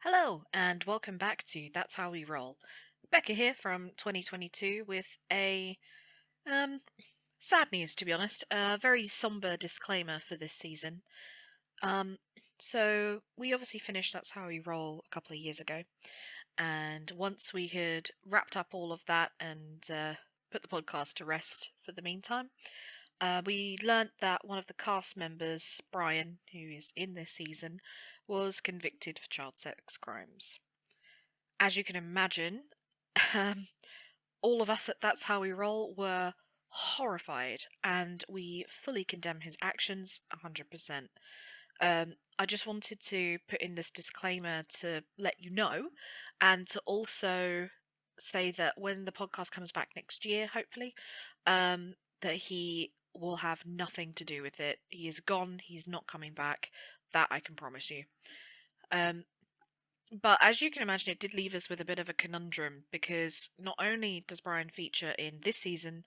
Hello, and welcome back to That's How We Roll. Becca here from 2022 with a sad news, to be honest. A very somber disclaimer for this season. Um, so we obviously finished That's How We Roll a couple of years ago, and once we had wrapped up all of that and put the podcast to rest for the meantime, we learnt that one of the cast members, Brian, who is in this season, was convicted for child sex crimes. As you can imagine, um, all of us at That's How We Roll were horrified, and we fully condemn his actions 100%. I just wanted to put in this disclaimer to let you know, and to also say that when the podcast comes back next year, hopefully, that he will have nothing to do with it. He is gone, he's not coming back. That I can promise you. Um, but as you can imagine, it did leave us with a bit of a conundrum because not only does Brian feature in this season,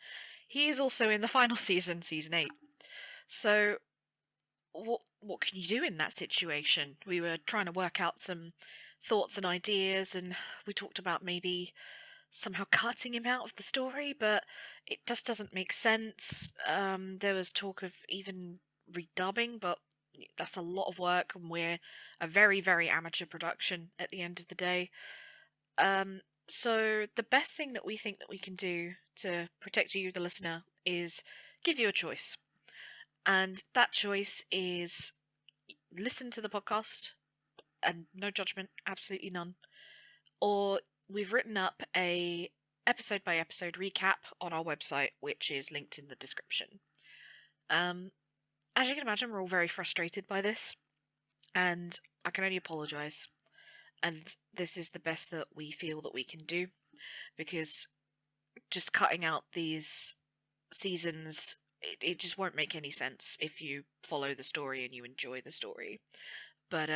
he is also in the final season, season 8. So, what can you do in that situation? We were trying to work out some thoughts and ideas, and we talked about maybe somehow cutting him out of the story, but it just doesn't make sense. There was talk of even redubbing, but that's a lot of work, and we're a very, very amateur production at the end of the day. So the best thing that we think that we can do to protect you, the listener, is give you a choice. And that choice is listen to the podcast, and no judgment, absolutely none. Or we've written up a episode by episode recap on our website, which is linked in the description. As you can imagine, we're all very frustrated by this, and I can only apologise. And this is the best that we feel that we can do, because just cutting out these seasons, it just won't make any sense if you follow the story and you enjoy the story. But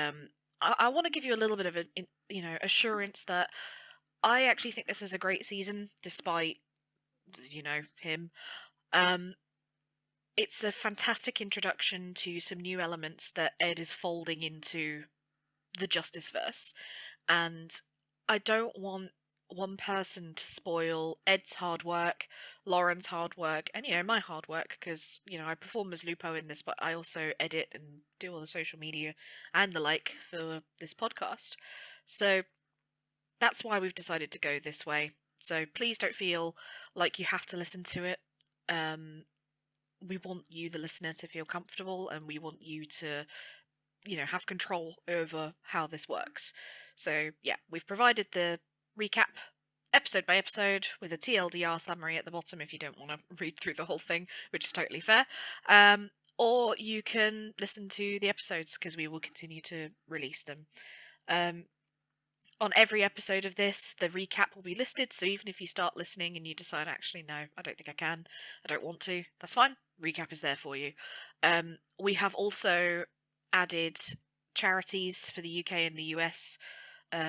I want to give you a little bit of assurance that I actually think this is a great season, despite him. It's a fantastic introduction to some new elements that Ed is folding into the Justiceverse, and I don't want one person to spoil Ed's hard work, Lauren's hard work, and my hard work, because I perform as Lupo in this, but I also edit and do all the social media and the like for this podcast. So that's why we've decided to go this way. So please don't feel like you have to listen to it. We want you, the listener, to feel comfortable, and we want you to have control over how this works. So yeah, we've provided the recap episode by episode with a TLDR summary at the bottom if you don't want to read through the whole thing, which is totally fair. Or you can listen to the episodes, because we will continue to release them. On every episode of this, the recap will be listed, so even if you start listening and you decide, actually, no, I don't think I can, I don't want to, that's fine. Recap is there for you. We have also added charities for the UK and the US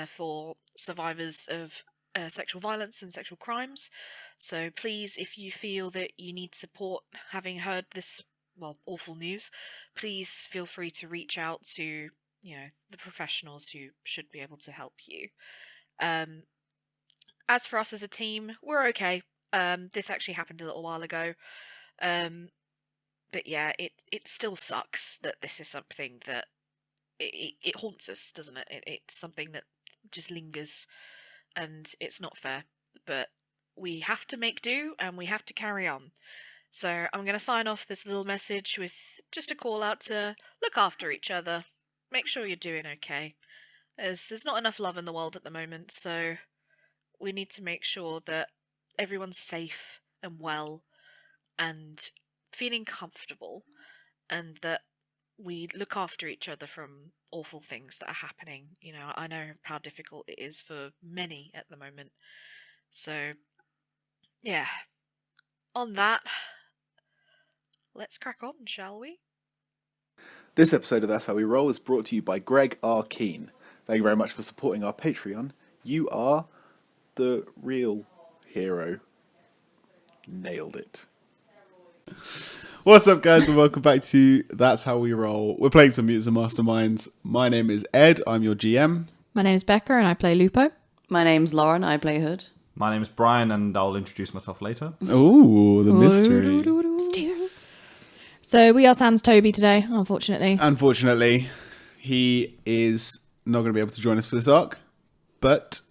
for survivors of sexual violence and sexual crimes. So please, if you feel that you need support having heard this, awful news, please feel free to reach out to the professionals who should be able to help you. As for us as a team, we're okay. This actually happened a little while ago. But yeah, it still sucks that this is something that it haunts us, doesn't it? It's something that just lingers, and it's not fair. But we have to make do, and we have to carry on. So I'm going to sign off this little message with just a call out to look after each other. Make sure you're doing okay, as there's not enough love in the world at the moment, so we need to make sure that everyone's safe and well and feeling comfortable, and that we look after each other from awful things that are happening. I know how difficult it is for many at the moment. So, yeah. On that, let's crack on, shall we? This episode of That's How We Roll is brought to you by Greg R. Keane. Thank you very much for supporting our Patreon. You are the real hero. Nailed it. What's up, guys, and welcome back to That's How We Roll. We're playing some Mutants Masterminds. My name is Ed. I'm your GM. My name's Becca and I play Lupo. My name's Lauren. I play Hood. My name's Brian, and I'll introduce myself later. Oh, the mystery. So we are sans Toby today, unfortunately. Unfortunately, he is not going to be able to join us for this arc, but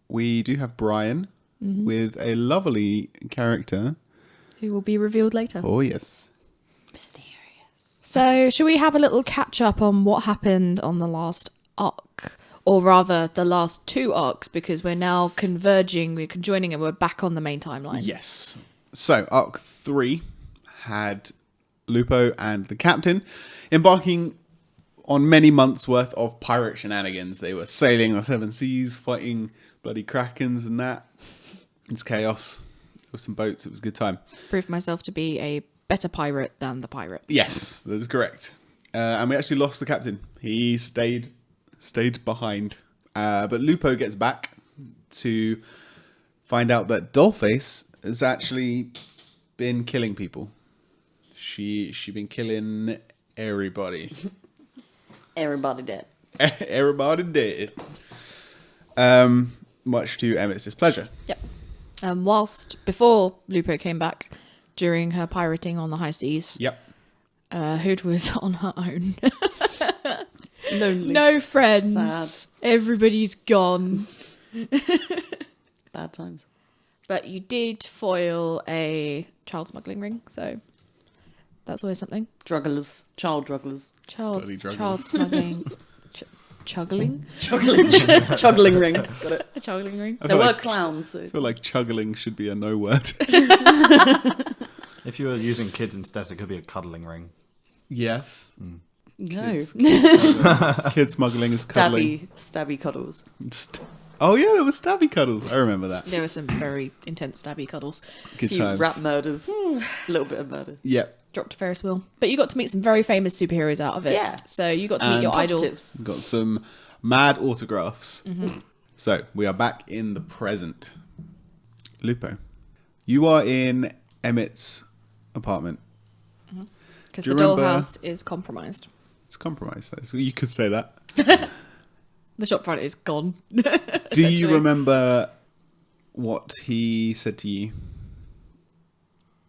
we do have Brian with a lovely character. Who will be revealed later. Oh, yes. Mysterious. So should we have a little catch up on what happened on the last arc? Or rather, the last two arcs, because we're now converging, we're conjoining, and we're back on the main timeline. Yes. So, Arc 3 had Lupo and the captain embarking on many months' worth of pirate shenanigans. They were sailing the seven seas, fighting bloody krakens and that. It's chaos. There were some boats. It was a good time. Proved myself to be a better pirate than the pirate. Yes, that is correct. And we actually lost the captain. He stayed behind. But Lupo gets back to find out that Dollface has actually been killing people. She been killing everybody. Everybody dead. Everybody dead. Much to Emmett's displeasure. Yep. Before Lupo came back, during her pirating on the high seas, Yep. Hood was on her own. Lonely. No friends. Sad. Everybody's gone. Bad times. But you did foil a child smuggling ring, so that's always something. Drugglers. Child drugglers. Bloody drugglers. Child smuggling. Chuggling? Chuggling ring. Got it. A chuggling ring? I There feel were like, clowns. So. I feel like chuggling should be a no word. If you were using kids instead, it could be a cuddling ring. Yes. No. Kid smuggling is cuddling. Stabby cuddles. Oh yeah, there was stabby cuddles. I remember that. There were some very intense stabby cuddles. Good Few times. rap murders. A little bit of murders. Yep. Dropped a Ferris wheel. But you got to meet some very famous superheroes out of it. Yeah. So you got to meet And your idol. Positives. Got some mad autographs. So we are back in the present. Lupo, you are in Emmett's apartment. Because Do you the remember- dollhouse is compromised. It's compromised. You could say that. The shop front is gone. Do you remember what he said to you?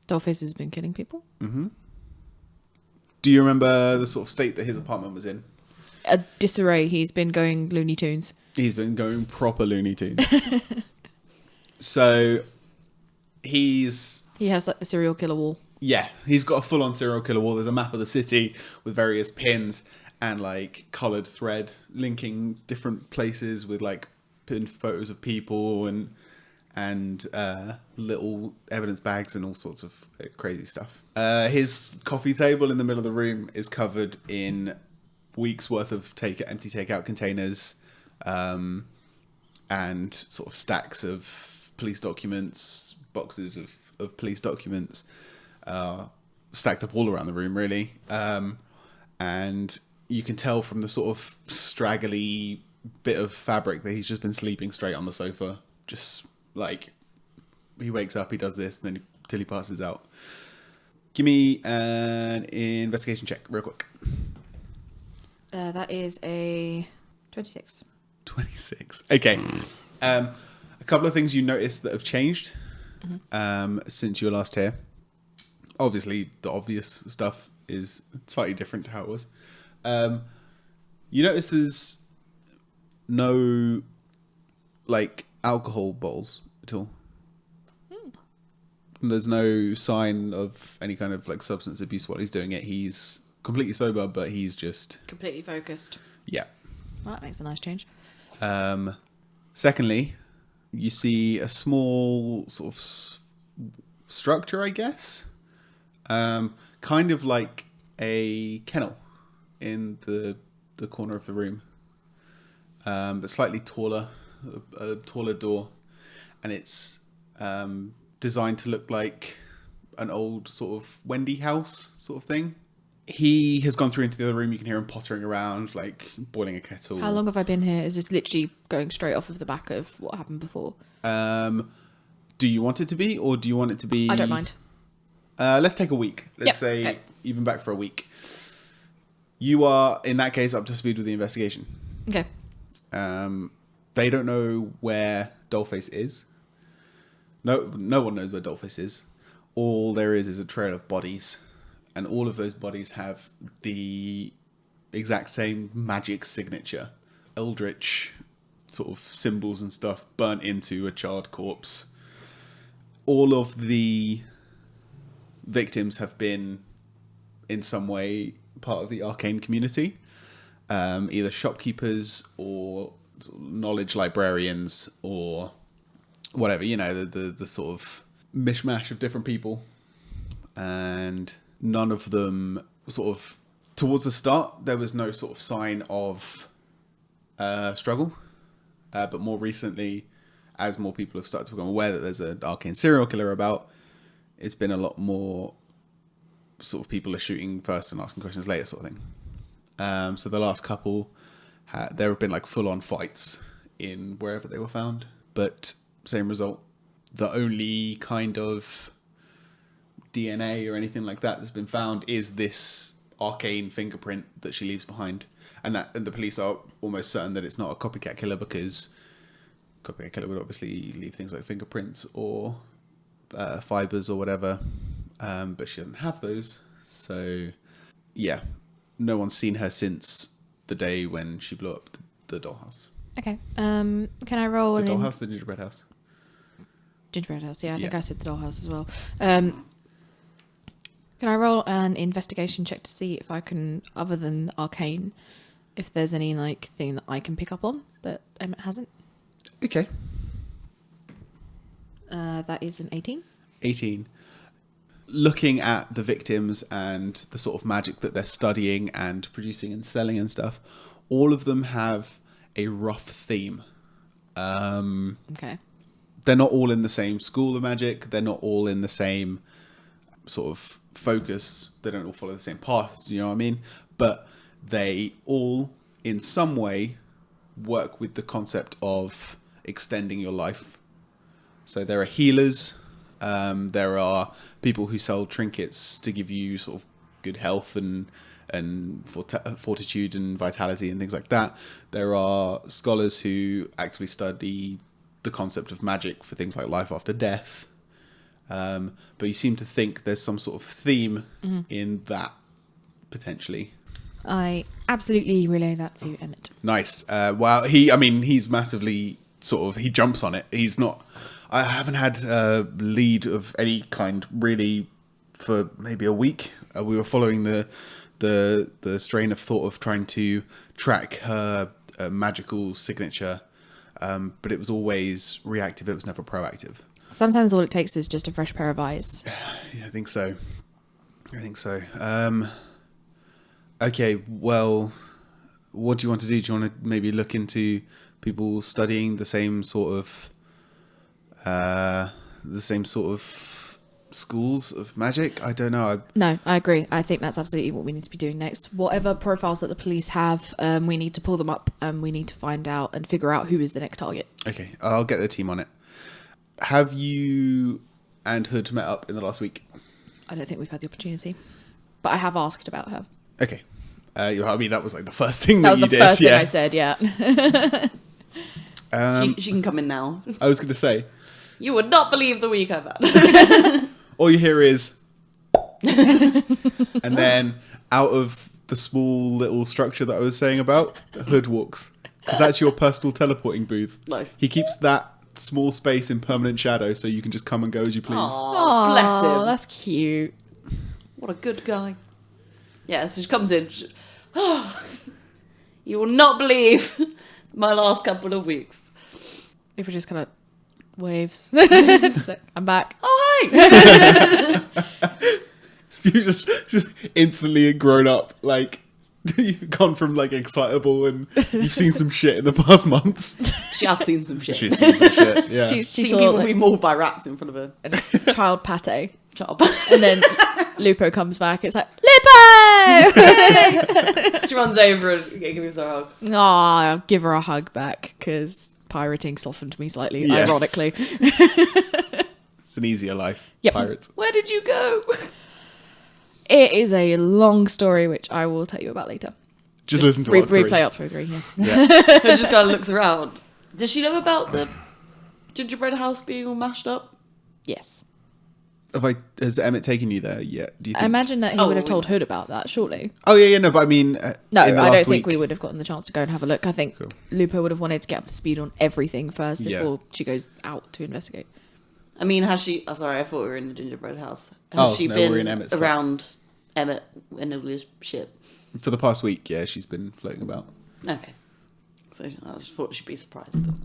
Dollface has been killing people. Do you remember the sort of state that his apartment was in? A disarray. He's been going Looney Tunes. He's been going proper Looney Tunes. So He has like the serial killer wall. yeah, he's got a full-on serial killer wall. There's a map of the city with various pins and like coloured thread linking different places with like pinned photos of people and little evidence bags and all sorts of crazy stuff. His coffee table in the middle of the room is covered in weeks worth of empty takeout containers and sort of stacks of police documents, boxes of police documents stacked up all around the room, really. And you can tell from the sort of straggly bit of fabric that he's just been sleeping straight on the sofa. Just like he wakes up, he does this, and then till he passes out. Give me an investigation check real quick. That is a 26. 26. Okay. A couple of things you notice that have changed since you were last here. Obviously, the obvious stuff is slightly different to how it was. You notice there's no like alcohol bottles at all. There's no sign of any kind of like substance abuse while he's doing it. He's completely sober, but he's just Completely focused. yeah. Well, that makes a nice change. Secondly, you see a small sort of structure, I guess, kind of like a kennel in the corner of the room, but slightly taller, a taller door, and it's designed to look like an old sort of Wendy house sort of thing. He has gone through into the other room. You can hear him pottering around, like boiling a kettle. How long have I been here? Is this literally going straight off of the back of what happened before? Do you want it to be, or do you want it to be? I don't mind. Let's take a week. Let's Yep, say okay. you've been back for a week. You are, in that case, up to speed with the investigation. Okay. They don't know where Dollface is. No one knows where Dollface is. All there is a trail of bodies, and all of those bodies have the exact same magic signature, eldritch sort of symbols and stuff burnt into a charred corpse. All of the victims have been in some way part of the arcane community, either shopkeepers or sort of knowledge librarians or whatever, the sort of mishmash of different people. And none of them sort of, towards the start, there was no sort of sign of struggle. But more recently, as more people have started to become aware that there's an arcane serial killer about, it's been a lot more sort of people are shooting first and asking questions later sort of thing. So the last couple, there have been like full-on fights in wherever they were found. But same result. The only kind of DNA or anything like that that's been found is this arcane fingerprint that she leaves behind. And the police are almost certain that it's not a copycat killer, because copycat killer would obviously leave things like fingerprints or fibers or whatever. But she doesn't have those. So, yeah. No one's seen her since the day when she blew up the dollhouse. Okay. Can I roll The an dollhouse, the gingerbread house. gingerbread house? Yeah, I think Yeah. I said the dollhouse as well. Can I roll an investigation check to see if I can, other than arcane, if there's any like thing that I can pick up on that Emmett hasn't? Okay. That is an 18. 18. Looking at the victims and the sort of magic that they're studying and producing and selling and stuff, all of them have a rough theme. Okay. They're not all in the same school of magic. They're not all in the same sort of focus. They don't all follow the same path. Do you know what I mean? But they all, in some way, work with the concept of extending your life. So there are healers. There are people who sell trinkets to give you sort of good health and fortitude and vitality and things like that. There are scholars who actually study the concept of magic for things like life after death. But you seem to think there's some sort of theme in that, potentially. I absolutely relay that to Emmett. Nice. Well, he's massively sort of, he jumps on it. He's not, I haven't had a lead of any kind really for maybe a week. We were following the strain of thought of trying to track her magical signature, but it was always reactive. It was never proactive. Sometimes all it takes is just a fresh pair of eyes. Yeah, I think so. Okay, well, what do you want to do? Do you want to maybe look into people studying the same sort of schools of magic? I don't know. No, I agree. I think that's absolutely what we need to be doing next. Whatever profiles that the police have, we need to pull them up and we need to find out and figure out who is the next target. Okay, I'll get the team on it. Have you and Hood met up in the last week? I don't think we've had the opportunity, but I have asked about her. Okay. That was like the first thing That was you the did. first thing Yeah. I said, yeah. She can come in now. I was going to say, You would not believe the week I've had. all you hear is, and then out of the small little structure that I was saying about, Hood walks, because that's your personal teleporting booth. Nice. He keeps that small space in permanent shadow, so you can just come and go as you please. Aw, bless him. That's cute. What a good guy. Yeah, so she comes in. You will not believe my last couple of weeks. If we just kind of waves. So, I'm back. Oh, hi! So you just instantly grown up, like you've gone from like excitable and you've seen some shit in the past months. She has seen some shit. She's seen some shit. Yeah. She's Seen saw people like, be mauled by rats in front of her. a child pate. Child. And then Lupo comes back. It's like, Lupo! She runs over and gives her a hug. Aw, I'll give her a hug back because pirating softened me slightly, Yes. ironically. It's an easier life. Yep. Pirates. Where did you go? It is a long story, which I will tell you about later. Just listen to Arc 3. Replay Arc 3, yeah. Yeah. It just kind of looks around. Does she know about the gingerbread house being all mashed up? Yes. Has Emmett taken you there yet? Do you think? I imagine that he would have told Hood about that, surely. Oh yeah, no, but I mean, No, in the I last don't think week- we would have gotten the chance to go and have a look. I think Lupo would have wanted to get up to speed on everything first before she goes out to investigate. I mean, has she... Oh, sorry, I thought we were in the gingerbread house. Has Oh, she no, we're in been Emmett's flat. around Emmett and all his shit? For the past week, yeah, she's been floating about. Okay. So I just thought she'd be surprised, but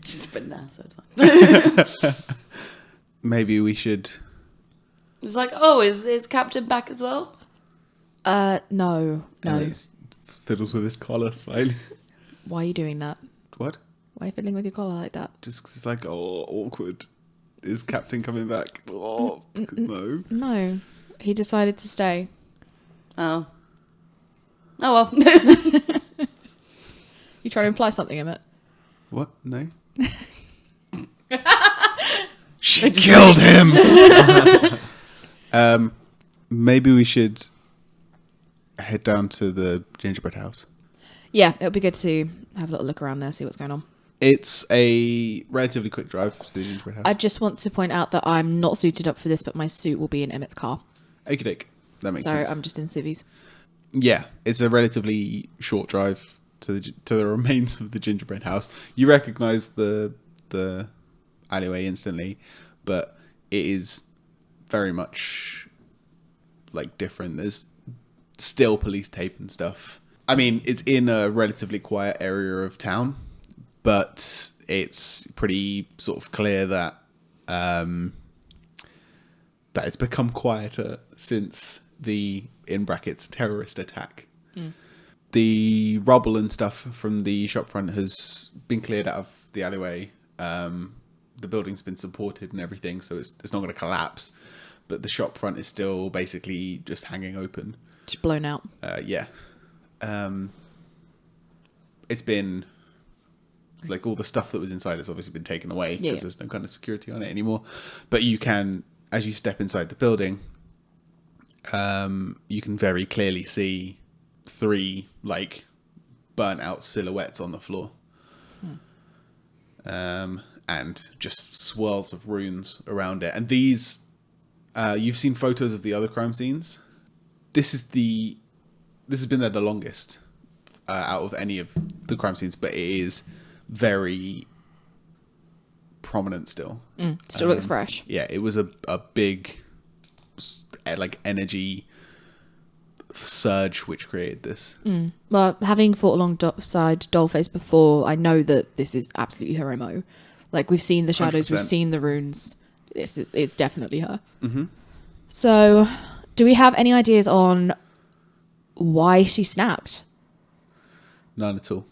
she's been there, so it's fine. Maybe we should. It's like, oh, is Captain back as well? No. Emmett fiddles with his collar slightly. Why are you doing that? What? Why are you fiddling with your collar like that? Just 'cause it's like, oh, awkward. Is Captain coming back? Oh, no. No. He decided to stay. Oh. Oh, well. You trying to imply something, Emmett? What? No. She killed him. Maybe we should head down to the gingerbread house. Yeah, it would be good to have a little look around there, see what's going on. It's a relatively quick drive to the gingerbread house. I just want to point out that I'm not suited up for this, but my suit will be in Emmett's car. Okie-doke. That makes So sense. I'm just in civvies. Yeah, it's a relatively short drive to the remains of the gingerbread house. You recognise the alleyway instantly, but it is very much like different. There's still police tape and stuff. I mean, it's in a relatively quiet area of town, but it's pretty sort of clear that that it's become quieter since the, in brackets, terrorist attack. The rubble and stuff from the shopfront has been cleared out of the alleyway. The building's been supported and everything, so it's not going to collapse. But the shopfront is still basically just hanging open. Just blown out. Yeah. It's been... like, all the stuff that was inside has obviously been taken away because there's no kind of security on it anymore. But you can, as you step inside the building, you can very clearly see 3 like burnt out silhouettes on the floor, and just swirls of runes around it. And these, you've seen photos of the other crime scenes. This has been there the longest out of any of the crime scenes, but it is very prominent still. Still looks fresh. Yeah, it was a big like energy surge which created this. Well, having fought alongside Dollface before, I know that this is absolutely her MO. Like, we've seen the shadows, 100%. we've seen the runes. It's definitely her. So, do we have any ideas on why she snapped? None at all.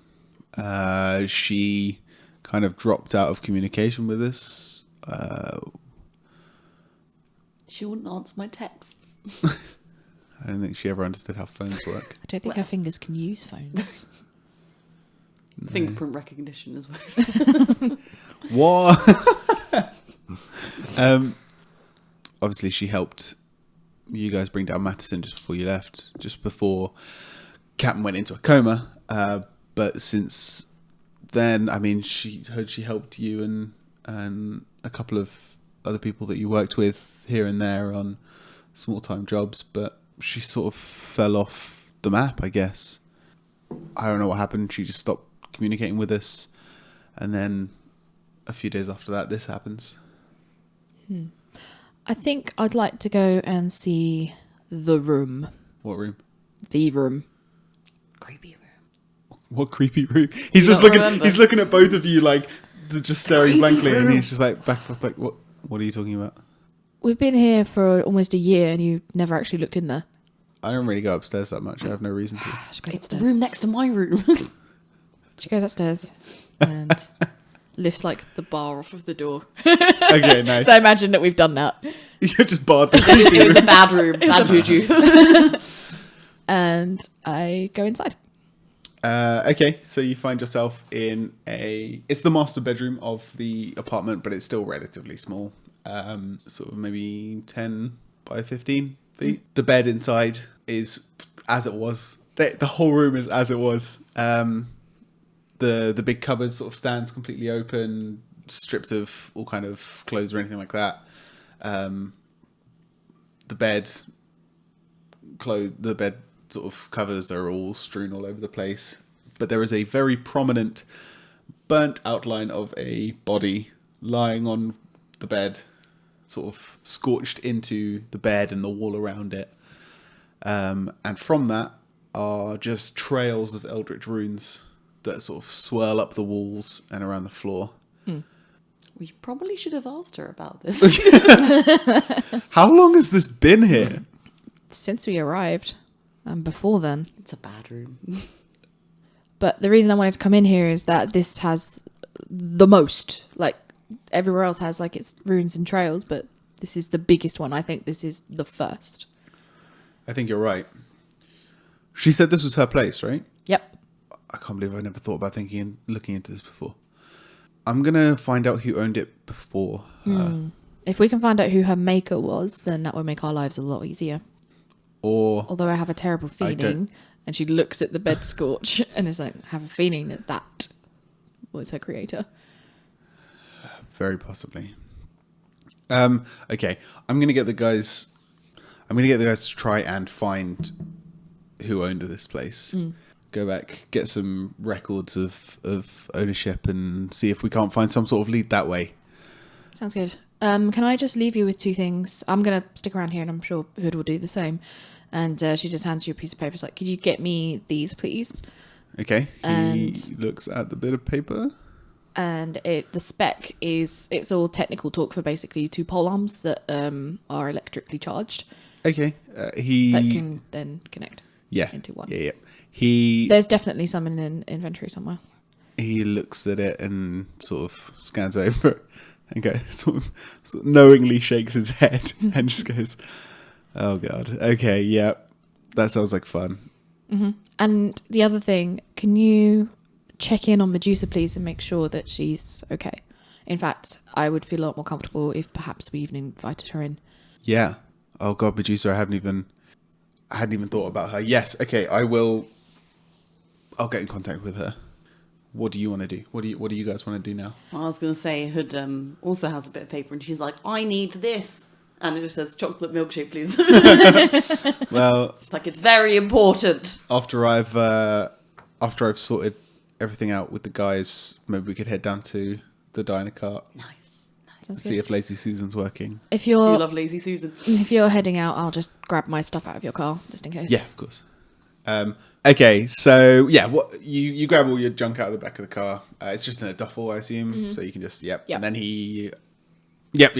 She kind of dropped out of communication with us. She wouldn't answer my texts. I don't think she ever understood how phones work. I don't think her fingers can use phones. Fingerprint recognition as well. What? Obviously, she helped you guys bring down Mattison just before you left, just before Captain went into a coma. But since then, I mean, she helped you and a couple of other people that you worked with here and there on small-time jobs, but she sort of fell off the map, I guess. I don't know what happened. She just stopped communicating with us, and then a few days after that, this happens. I think I'd like to go and see the room. What room? The room. Creepy room. What creepy room? He's You just don't looking. remember? He's looking at both of you like just staring Creepy blankly, and room. he's just like back and forth, like, "What? What are you talking about?" We've been here for almost a year and you never actually looked in there. I don't really go upstairs that much. I have no reason to. She goes It's the upstairs. room next to my room. She goes upstairs and lifts like the bar off of the door. Okay, nice. So I imagine that we've done that. You're just barred the creepy It was room. a bad room. Bad juju. And I go inside. Okay, so you find yourself in it's the master bedroom of the apartment, but it's still relatively small. Sort of maybe 10 by 15 feet. The bed inside is as it was the whole room is as it was. The big cupboard sort of stands completely open, stripped of all kind of clothes or anything like that. The bed sort of covers are all strewn all over the place, but there is a very prominent burnt outline of a body lying on the bed, sort of scorched into the bed and the wall around it. And from that are just trails of eldritch runes that sort of swirl up the walls and around the floor. We probably should have asked her about this. How long has this been here? Since we arrived, and before then. It's a bad room. But the reason I wanted to come in here is that this has the most. Like, everywhere else has, like, its runes and trails, but this is the biggest one. I think this is the first. I think you're right. She said this was her place, right? Yep. I can't believe I never thought about looking into this before. I'm going to find out who owned it before her. If we can find out who her maker was, then that would make our lives a lot easier. Or Although I have a terrible feeling, and she looks at the bed scorch and is like, I have a feeling that that was her creator. very possibly. Okay, I'm going to get the guys to try and find who owned this place. Go back, get some records of ownership and see if we can't find some sort of lead that way. Sounds good. Can I just leave you with two things? I'm going to stick around here and I'm sure Hood will do the same. And she just hands you a piece of paper. It's like, could you get me these, please? Okay, And- he looks at the bit of paper. And the spec is, it's all technical talk for basically two pole arms that are electrically charged Okay, that he... can then connect into one. Yeah. He There's definitely some in an inventory somewhere. he looks at it and sort of scans over it and goes, sort of knowingly shakes his head and just goes, "Oh God, okay, yeah, that sounds like fun." And the other thing, can you check in on Medusa, please, and make sure that she's okay? In fact, I would feel a lot more comfortable if perhaps we even invited her in. Yeah. Oh God, Medusa, I hadn't even thought about her. Yes. Okay, I will. I'll get in contact with her. What do you want to do? What do you guys want to do now? I was going to say, Hood also has a bit of paper, and she's like, I need this. And it just says, chocolate milkshake, please. Well, It's like, it's very important. after I've sorted everything out with the guys, maybe we could head down to the diner cart. Nice. Sounds See good. if Lazy Susan's working. If Do you're love Lazy Susan. if you're heading out, I'll just grab my stuff out of your car just in case. Yeah, of course. Okay, so yeah, what you grab all your junk out of the back of the car. It's just in a duffel, I assume. So you can just Yep. And then he gives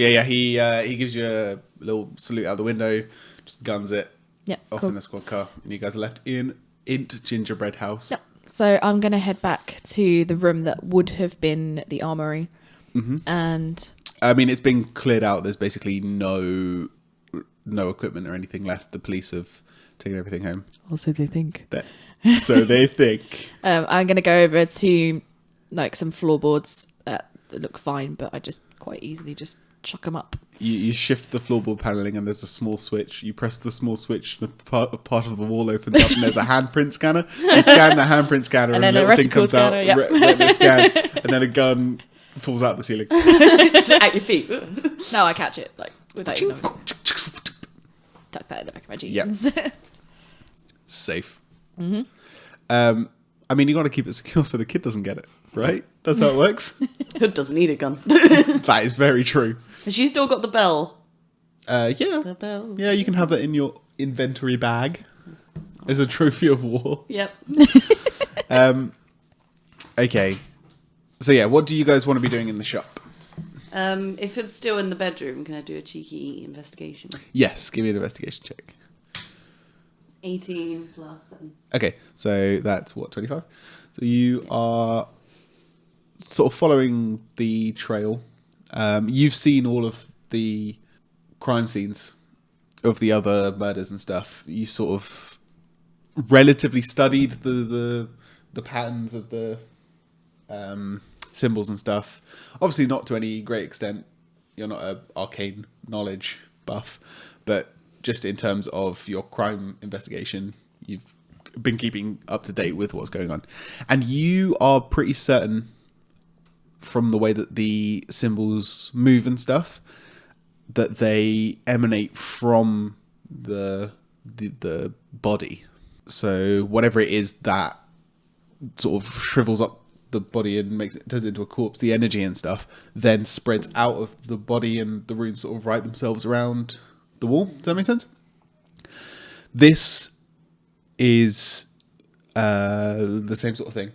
you a little salute out the window, just guns it Yeah. off Cool. in the squad car, and you guys are left in Int Gingerbread House. Yep. So I'm gonna head back to the room that would have been the armory, and I mean, it's been cleared out. There's basically no equipment or anything left. The police have taken everything home. also they think So they think. I'm gonna go over to like some floorboards that look fine, but I just quite easily just chuck them up. You shift the floorboard paneling and there's a small switch. You press the small switch, the part of the wall opens up and there's a handprint scanner. You scan the handprint scanner and, And a then a little thing reticle comes scanner, out, yep. retina scan, and then a gun falls out the ceiling. Just at your feet. No, I catch it like without even knowing. Tuck that in the back of my jeans. Safe. I mean, you got to keep it secure so the kid doesn't get it, right? That's how it works. Hood doesn't need a gun. That is very true. Has she still got the bell? Yeah. The bell. Yeah, you can have that in your inventory bag as a trophy of war. Yep. Okay. So yeah, what do you guys want to be doing in the shop? If it's still in the bedroom, can I do a cheeky investigation? Yes, give me an investigation check. 18 plus 7. Okay, so that's what, 25? So you are sort of following the trail. You've seen all of the crime scenes of the other murders and stuff. You've sort of relatively studied the patterns of the symbols and stuff. Obviously not to any great extent. You're not an arcane knowledge buff, but just in terms of your crime investigation, you've been keeping up to date with what's going on. And you are pretty certain from the way that the symbols move and stuff that they emanate from the body. So whatever it is that sort of shrivels up the body and turns it into a corpse, the energy and stuff then spreads out of the body, and the runes sort of write themselves around the wall. Does that make sense? This is the same sort of thing.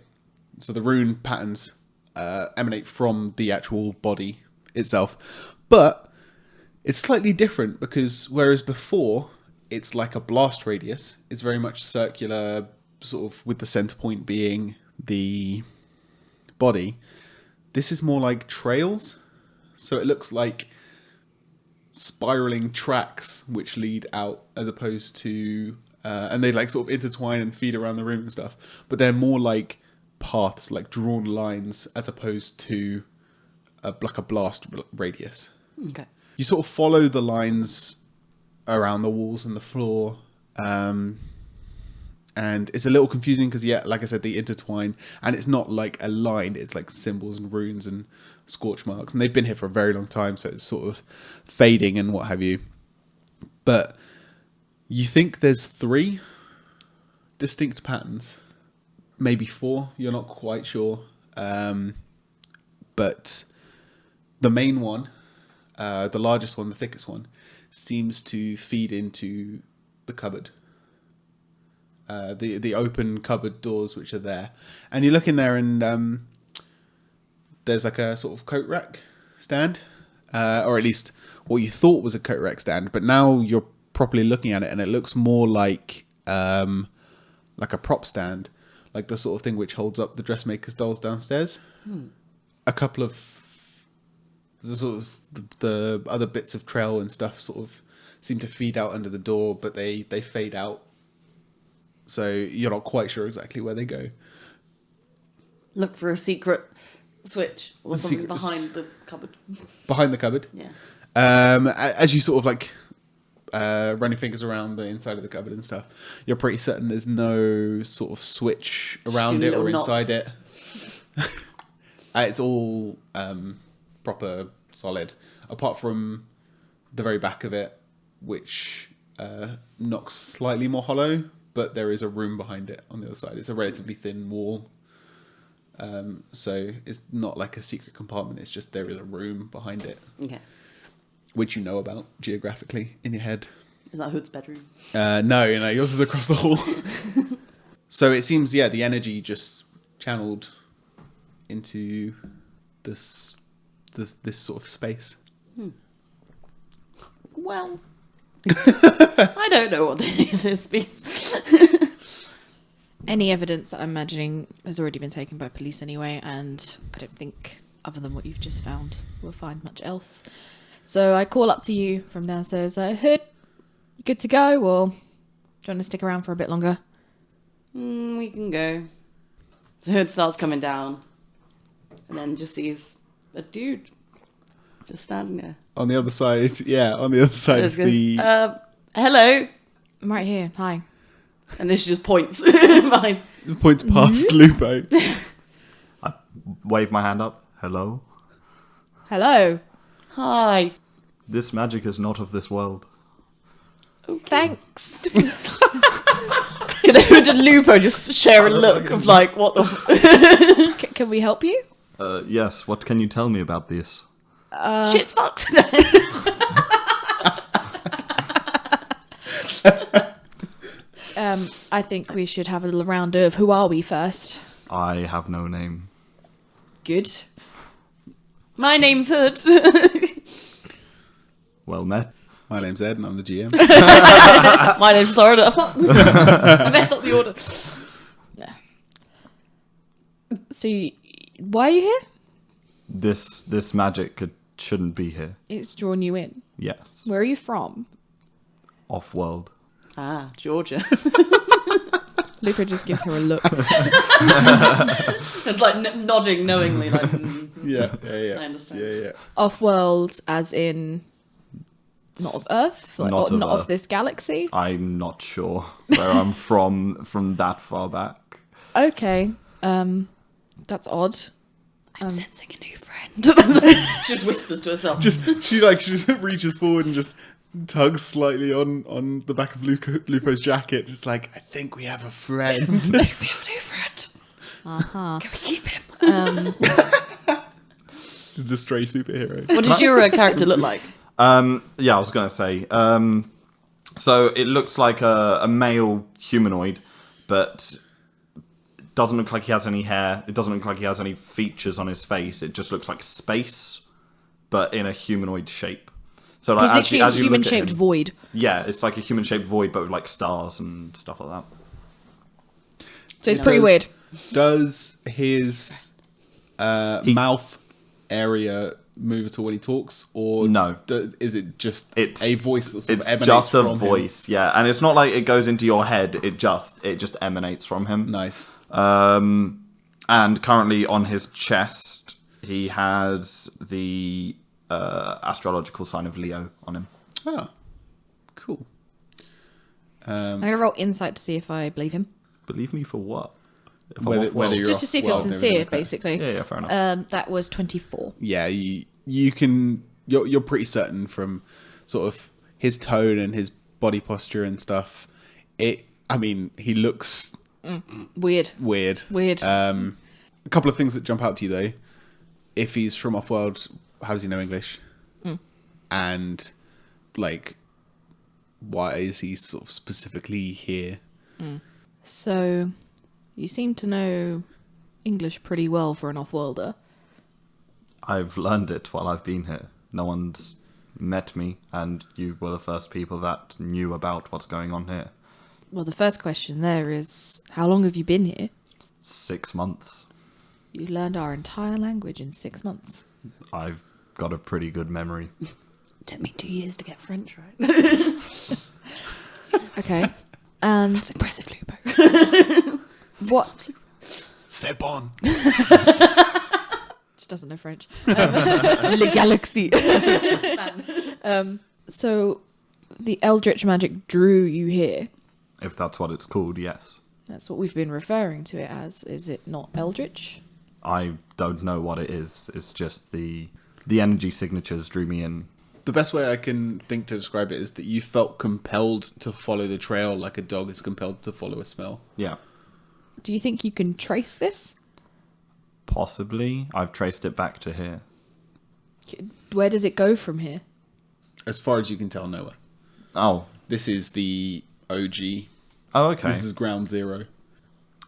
So the rune patterns emanate from the actual body itself, but it's slightly different because whereas before it's like a blast radius, it's very much circular, sort of with the center point being the body. This is more like trails, so it looks like spiraling tracks which lead out, as opposed to and they like sort of intertwine and feed around the room and stuff, but they're more like paths, like drawn lines, as opposed to like a blast radius. Okay. You sort of follow the lines around the walls and the floor, and it's a little confusing because, yeah, like I said, they intertwine, and it's not like a line, it's like symbols and runes and scorch marks, and they've been here for a very long time, so it's sort of fading and what have you. But you think there's 3 distinct patterns, maybe 4, you're not quite sure, but the main one, the largest one, the thickest one, seems to feed into the cupboard. The open cupboard doors which are there. And you look in there and there's like a sort of coat rack stand. Or at least what you thought was a coat rack stand. But now you're properly looking at it and it looks more like a prop stand. Like the sort of thing which holds up the dressmaker's dolls downstairs. A couple of the other bits of trail and stuff sort of seem to feed out under the door, but they fade out, so you're not quite sure exactly where they go. Look for a secret switch or something Secret behind the cupboard. Behind the cupboard. Yeah. As you sort of like run your fingers around the inside of the cupboard and stuff, you're pretty certain there's no sort of switch around it or inside it. It's all proper solid, apart from the very back of it, which knocks slightly more hollow, but there is a room behind it on the other side. It's a relatively thin wall, so it's not like a secret compartment, it's just there is a room behind it. Okay. Which you know about geographically in your head. Is that Hood's bedroom? No, yours is across the hall. So it seems, yeah, the energy just channeled into this sort of space. Well, I don't know what any of this means. Any evidence that I'm imagining has already been taken by police anyway, and I don't think, other than what you've just found, we'll find much else. So I call up to you from downstairs. Hood, good to go, or do you want to stick around for a bit longer? We can go. So Hood starts coming down, and then just sees a dude just standing there. On the other side, yeah, on the other side of the... Hello. I'm right here. Hi. And then she just points behind. Points past Lupo. I wave my hand up. Hello. Hello. Hi. This magic is not of this world. Okay. Thanks. Can Hood and Lupo just share a look of like, what the... Can we help you? Yes, what can you tell me about this? Shit's fucked. I think we should have a little round of who are we first. I have no name. Good. My name's Hood. Well met. My name's Ed and I'm the GM. My name's Florida. I messed up the order. Yeah. So, why are you here? This magic shouldn't be here. It's drawn you in. Yes. Where are you from? Off-world. Ah, Georgia. Lupo just gives her a look. It's like nodding knowingly, like. Yeah. I understand. Yeah. Off-world, as in... not of Earth, like, not or of not of Earth. this galaxy. I'm not sure where I'm from that far back. Okay, that's odd. I'm sensing a new friend. She just whispers to herself. She just reaches forward and just tugs slightly on the back of Lupo's jacket, just like, I think we have a friend. We have a new friend. Uh-huh. Can we keep him? She's the stray superhero. What does your character look like? Yeah, I was going to say. So it looks like a male humanoid, but it doesn't look like he has any hair. It doesn't look like he has any features on his face. It just looks like space, but in a humanoid shape. So like, He's literally a uh, look at human-shaped him- void. Yeah, it's like a human-shaped void, but with like stars and stuff like that. So it's pretty weird. Does his mouth area move at all when he talks, or No. Is it just It's a voice that sort of It's emanates just a from him? voice, yeah, and it's not like it goes into your head. It just emanates from him. Nice. And currently on his chest, he has the astrological sign of Leo on him. Oh, cool. I'm gonna roll insight to see if I believe him. Believe me for what? If I Whether- want- whether well, you're Just to see if you're off- well, sincere, okay. basically. yeah, fair enough. That was 24. Yeah, you can. You're pretty certain from sort of his tone and his body posture and stuff. I mean, he looks Weird. weird. Weird. A couple of things that jump out to you though. If he's from off-world, how does he know English? And like, why is he sort of specifically here? So, you seem to know English pretty well for an off-worlder. I've learned it while I've been here. No one's met me, and you were the first people that knew about what's going on here. Well, the first question there is, how long have you been here? 6 months. You learned our entire language in 6 months. I've got a pretty good memory. Took me 2 years to get French right. Okay. And Impressive, Lupo. what... C'est bon. She doesn't know French. Le Galaxy. So, the Eldritch magic drew you here. If that's what it's called, yes. That's what we've been referring to it as. Is it not Eldritch? I don't know what it is. It's just the energy signatures drew me in. The best way I can think to describe it is that you felt compelled to follow the trail like a dog is compelled to follow a smell. Yeah. Do you think you can trace this? Possibly. I've traced it back to here. Where does it go from here? As far as you can tell, nowhere. Oh. This is the OG. Oh, okay. This is ground zero.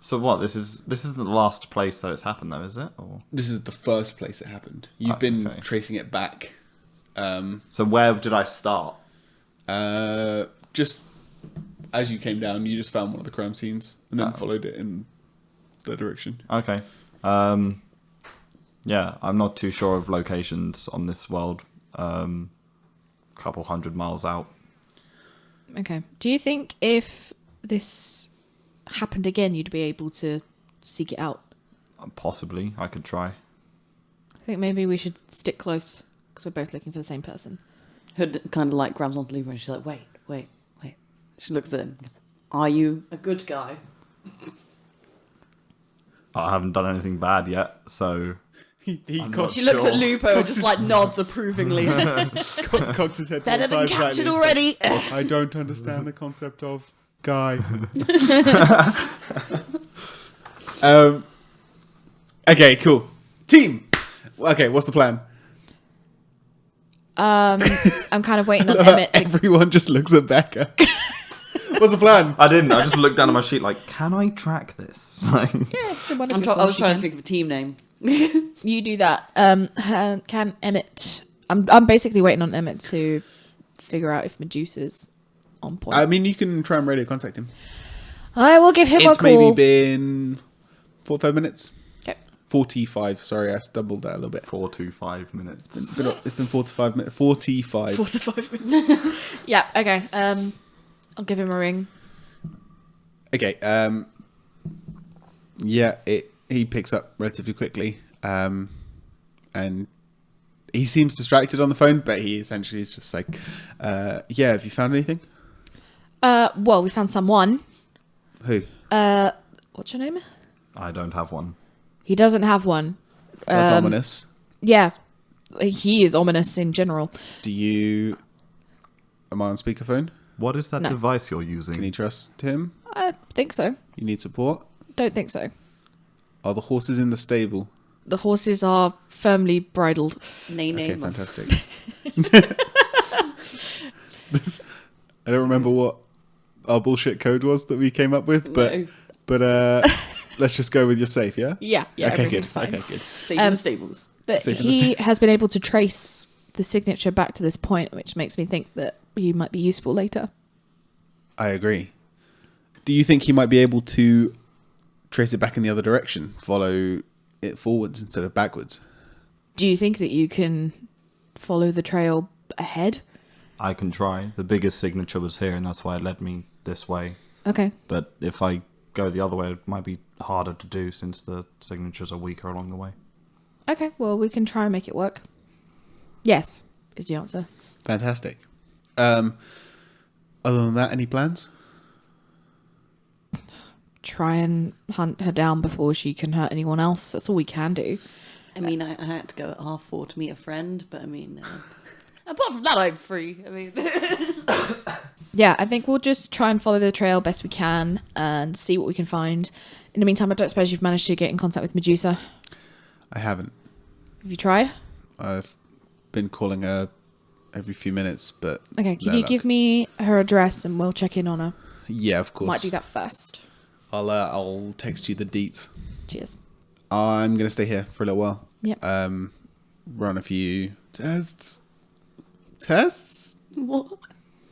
So what? This is the last place that it's happened, though, is it? Or This is the first place it happened. You've been okay. tracing it back. so where did I start? Just as you came down, you just found one of the crime scenes and then followed it in that direction. Okay. Yeah, I'm not too sure of locations on this world. Couple 100 miles out. Okay. Do you think if this happened again, you'd be able to seek it out? Possibly, I could try. I think maybe we should stick close because we're both looking for the same person. Hood kind of like grabs onto Lupo and she's like, wait. She looks at him. Are you a good guy? I haven't done anything bad yet, so He not cocks, She looks at Sure. Lupo and just like nods approvingly. cocks his head to Better one than side captured slightly. already. I don't understand the concept of guy. Okay, cool. Team. Okay, what's the plan? I'm kind of waiting on Emmett to... Everyone just looks at Becca. What's the plan? I didn't. I just looked down at my sheet like, can I track this? Like, I was trying to think of a team name. You do that. Can Emmett... I'm basically waiting on Emmett to figure out if Medusa's on point. I mean, you can try and radio contact him. I will give him a It's call. maybe been 45 minutes. Okay. 45. Sorry, I stumbled that a little bit. 4 to 5 minutes. It's been 45 minutes. 45. 4 to 5 minutes. Yeah, okay. I'll give him a ring. Okay. Yeah, he picks up relatively quickly, and he seems distracted on the phone, but he essentially is just like, yeah, have you found anything? Well, we found someone. Who? What's your name? I don't have one. He doesn't have one. That's ominous. Yeah, he is ominous in general. Am I on speakerphone? What is that No. device you're using? Can you trust him? I think so. You need support? Don't think so. Are the horses in the stable? The horses are firmly bridled. Nay, Okay, nay. fantastic. I don't remember what our bullshit code was that we came up with, No. but let's just go with your safe, yeah? Yeah, okay, good. everything's fine. Okay, good. Safe in the stables. But Safe in the he has been able to trace the signature back to this point, which makes me think that he might be useful later. I agree. Do you think he might be able to trace it back in the other direction, follow it forwards instead of backwards? Do you think that you can follow the trail ahead? I can try. The biggest signature was here, and that's why it led me this way. Okay. But if I go the other way, it might be harder to do since the signatures are weaker along the way. Okay, well, we can try and make it work. Yes, is the answer. Fantastic. Other than that, any plans? Try and hunt her down before she can hurt anyone else. That's all we can do. I mean, I had to go at 4:30 to meet a friend, but I mean, apart from that, I'm free. I mean, Yeah, I think we'll just try and follow the trail best we can and see what we can find. In the meantime, I don't suppose you've managed to get in contact with Medusa. I haven't. Have you tried? I've been calling her every few minutes, but Okay, can no you luck. give me her address and we'll check in on her? Yeah, of course. Might do that first. I'll text you the deets. Cheers. I'm gonna stay here for a little while. Yep. Run a few tests. what?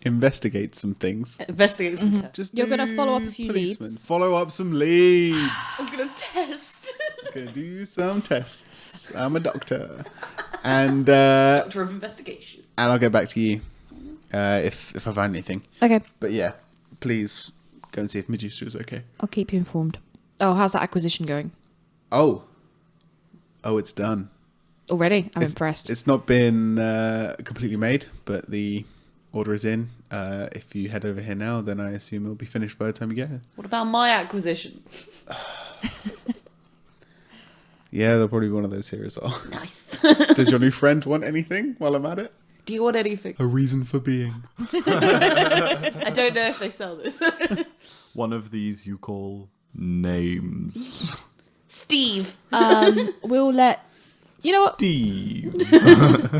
Investigate some things. Investigate some tests. Just You're gonna do follow up a few policemen. leads. Follow up some leads. I'm gonna test. Gonna do some tests. I'm a doctor, and Doctor of investigation. I'll get back to you if I find anything. Okay, But yeah, please go and see if Medusa is okay. I'll keep you informed. Oh, how's that acquisition going? Oh, it's done. Already? I'm impressed. It's not been completely made, but the order is in. If you head over here now, then I assume it'll be finished by the time you get here. What about my acquisition? Yeah, there'll probably be one of those here as well. Nice. Does your new friend want anything while I'm at it? Do you want anything? A reason for being. I don't know if they sell this. One of these you call names. Steve. We'll let... You know what? Steve.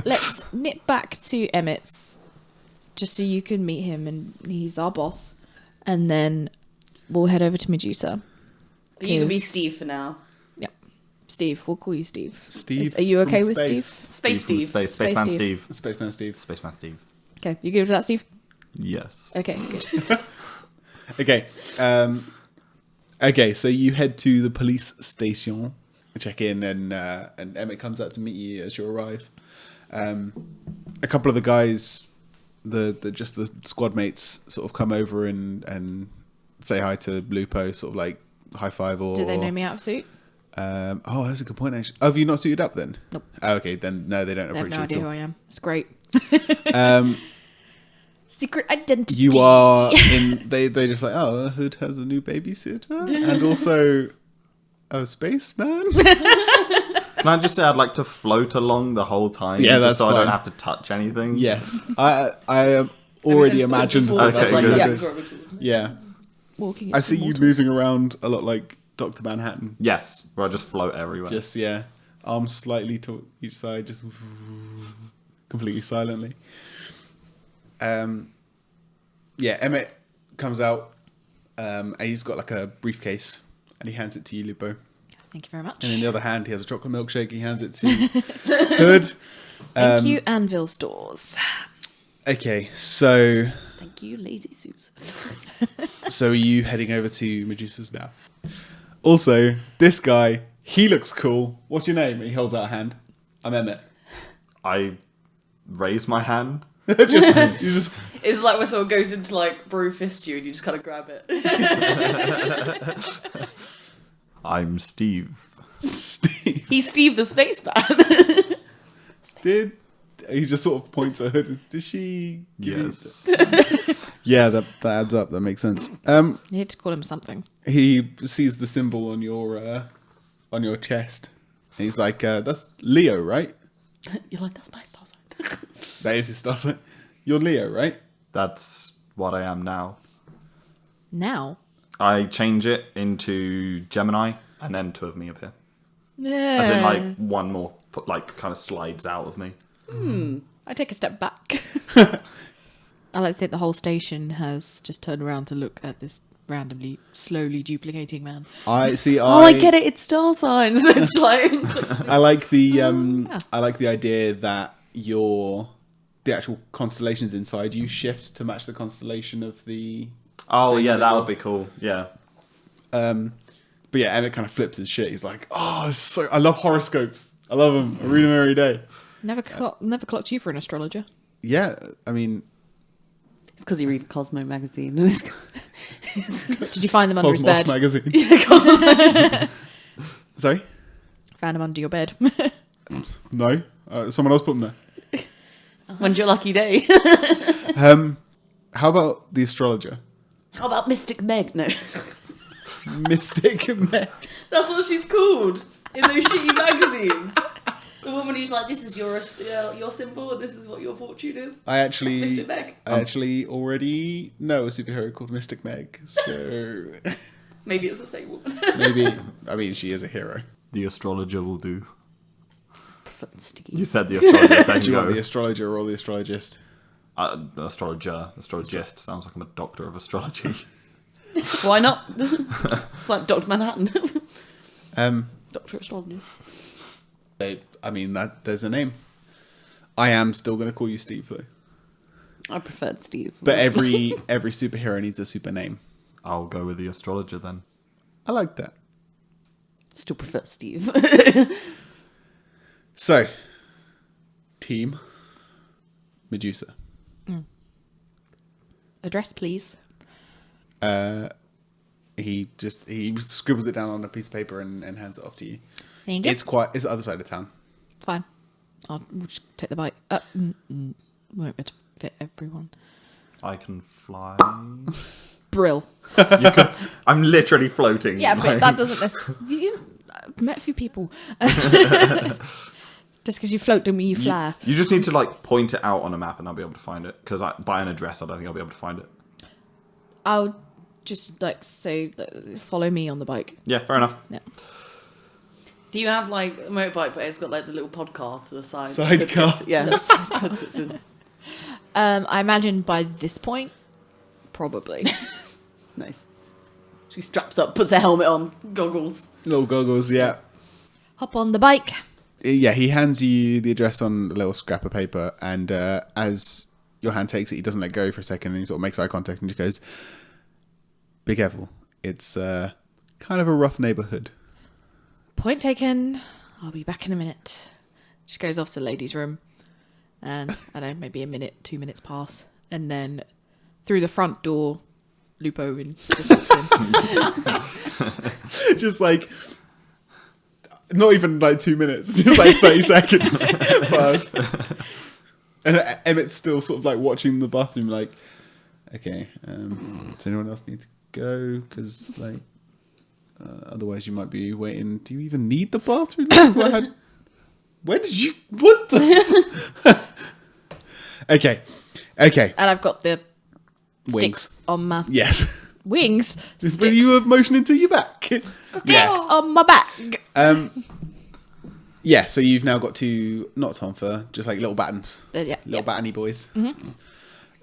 Let's nip back to Emmett's just so you can meet him and he's our boss. And then we'll head over to Medusa. You can be 'Cause- Steve for now. Yep. Steve. We'll call you Steve. Steve. Are you okay from with space. Steve? Space from Steve. Space. Space Spaceman Steve. Steve. Spaceman Steve. Spaceman Steve. Okay, you good with that, Steve? Yes. Okay, good. Okay. Okay, so you head to the police station, check in, and Emmett comes out to meet you as you arrive. A couple of the guys, the squad mates, sort of come over and say hi to Lupo, sort of like high five or. Do they know me out of suit? Oh, that's a good point. Actually, have you not suited up then? Nope. Oh, okay, then no, they don't They have approach no you idea at who all. I am. It's great. Um, Secret identity. you are in. They just like, oh, Hood has a new babysitter, and also a spaceman. Can I just say I'd like to float along the whole time? Yeah, just that's so I don't fine. have to touch anything. Yes, I already imagined Just that. walks Okay, like, good. yeah. Yeah, Walking. I see you moving around a lot like Dr. Manhattan. Yes, where I just float everywhere. Just arms slightly to each side, just completely silently. Emmett comes out, and he's got like a briefcase, and he hands it to you, Lupo. Thank you very much. And in the other hand, he has a chocolate milkshake. He hands it to Hood. Thank you, Anvil Stores. Okay, so Thank you, Lazy Susan. are you heading over to Medusa's now? Also, this guy, he looks cool. What's your name? He holds out a hand. I'm Emmett. I raise my hand. You just It's like when someone goes into like brew fist you and you just kind of grab it. I'm Steve. Steve. He's Steve the spaceman. He just sort of points at Hood. Does she give you Yes. Yeah, that adds up. That makes sense. You need to call him something. He sees the symbol on your chest. And he's like, that's Leo, right? You're like, that's my star sign. That is his star sign. You're Leo, right? That's what I am now. Now? I change it into Gemini, and then two of me appear. Yeah. As in, like, one more, kind of slides out of me. I take a step back. I like to think the whole station has just turned around to look at this randomly, slowly duplicating man. I see. Oh, I get it. It's star signs. It's like I like the I like the idea that the actual constellations inside you shift to match the constellation of the. Oh, thing yeah, that that would be cool. Yeah. But yeah, Emmett kind of flips his shit. He's like, "Oh, I love horoscopes. I love them. I read them every day." Never clocked you for an astrologer. Yeah, I mean, it's because you read Cosmo magazine. Did you find them under his Cosmos bed? magazine. Sorry? Found them under your bed. No, someone else put them there. When's your lucky day? How about the astrologer? How about Mystic Meg? No. Mystic Meg. That's what she's called in those shitty magazines. The woman who's like, this is your symbol, and this is what your fortune is. I That's Mystic Meg. actually already know a superhero called Mystic Meg, so Maybe it's the same woman. maybe. I mean, she is a hero. The astrologer will do. Steve. You said the astrologer a second Do you want ago. the astrologer or the astrologist? Astrologer. Astrologist sounds like I'm a doctor of astrology. Why not? It's like Dr. Manhattan. Dr. Astrologist. I mean, there's a name. I am still going to call you Steve, though. I preferred Steve. But every superhero needs a super name. I'll go with the astrologer then. I like that. Still prefer Steve. So, team Medusa. Address, please. He scribbles it down on a piece of paper and hands it off to you. There you go. It's the other side of town. It's fine. We'll just take the bike. Won't be able to fit everyone. I can fly. Brill. I'm literally floating. Yeah, but that doesn't necessarily... I've met a few people. Just because you float doesn't mean you fly. You just need to point it out on a map and I'll be able to find it. Because by an address, I don't think I'll be able to find it. I'll just say, follow me on the bike. Yeah, fair enough. Yeah. Do you have a motorbike, but it's got the little pod car to the side? Sidecar. Yeah, the sidecar sits in. I imagine by this point, probably. Nice. She straps up, puts a helmet on, goggles. Little goggles, yeah. Hop on the bike. Yeah, he hands you the address on a little scrap of paper, and as your hand takes it, he doesn't let go for a second, and he sort of makes eye contact and just goes, "Be careful. It's kind of a rough neighbourhood." Point taken. I'll be back in a minute. She goes off to the ladies' room, and I don't know, maybe a minute, 2 minutes pass, and then through the front door, Lupo just walks in. Just not even 2 minutes, just 30 seconds pass. And Emmett's still sort of watching the bathroom, okay, does anyone else need to go? Because otherwise you might be waiting. Do you even need the bathroom? Where did you? What the? Okay. And I've got the Wings. sticks on my Yes. wings. But Sticks, you were motioning to your back. sticks on my back. Yeah, so you've now got two, not Tom Fur, just little battens. Yeah, Little batteny boys. Mm-hmm.